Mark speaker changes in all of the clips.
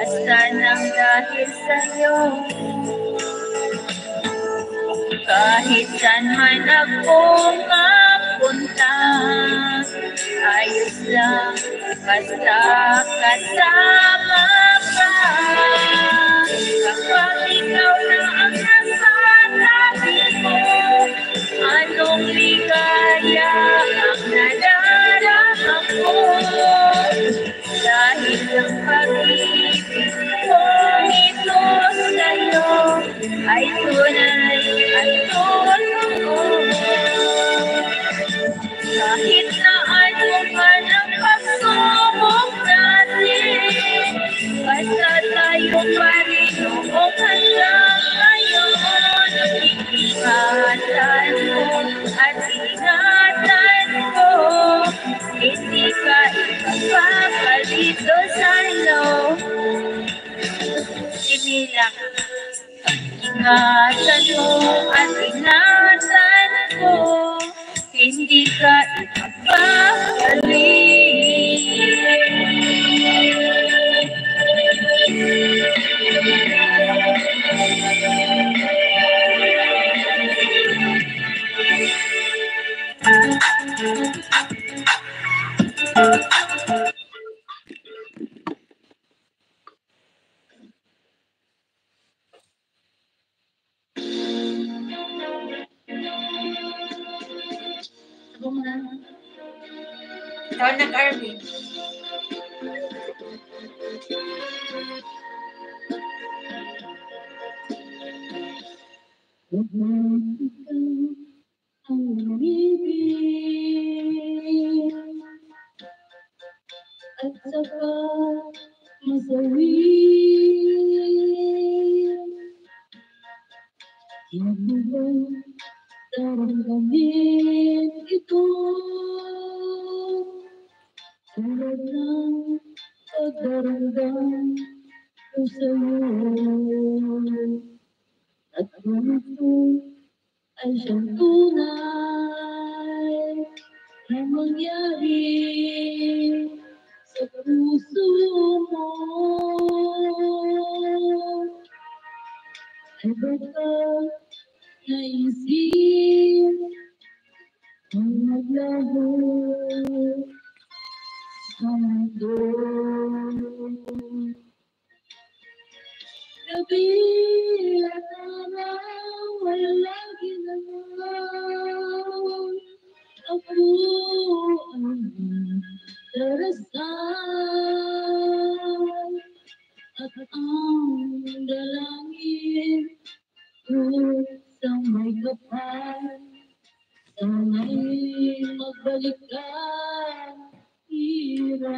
Speaker 1: basta nang dahil sa'yo. Kahit saan man ako mapunta, ayos lang, basta kasama ka. Kapag ikaw na ang nasa tabi ko, anong ligaya ang nadarama ko. Dahil ang pag-ibig ko nito sa'yo ay tunay at totoo. Kahit na ano man ang pagsubok natin, basta tayo pa rin noong hanggang ngayon. Ingatan mo at ingatan ko, hindi ka ipapalito sa'yo. Sinilang, ingatan mo at ingatan ko, hindi ka ipapalito.
Speaker 2: Ikaw nag-army.
Speaker 1: Ang ibig at saka masawi, hindi ba daramdamin ito? Tulad ng pagdaramdam ko sa'yo, at kung ito ay siyang tunay na mangyari sa puso mo, ay baka naisip ang maglaho sa mundo. Gabi at araw ay lagi naman ako ang darasal at ang dalangin ko sa may kapal. Sana'y magbalik ka, hirang.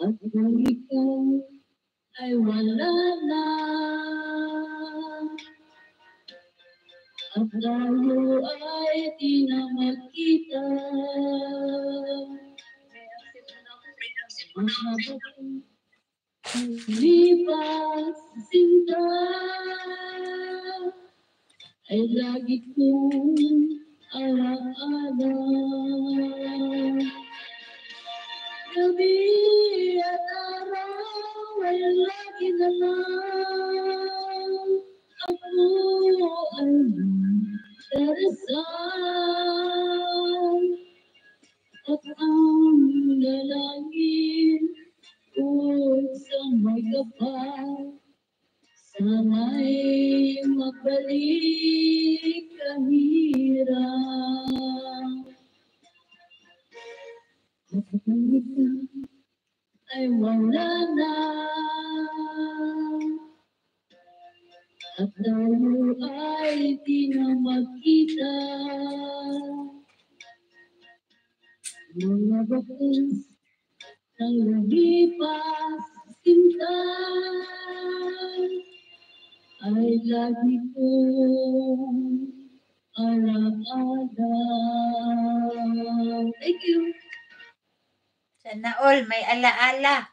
Speaker 1: At kung ikaw ay wala na, at tayo ay di na magkita, mahabang lipas sinta ay lagi kong alaala. Gabi at araw ay lagi na lang ako ay darasal at ang lalangin ko sa may kapal. Sana'y magbalik kahirap. At kung ikaw ay wala na, at tayo ay di na magkita, mga bakas ng lumipas sinta ay lagi kong alaala. Thank you.
Speaker 2: Sana all may alaala.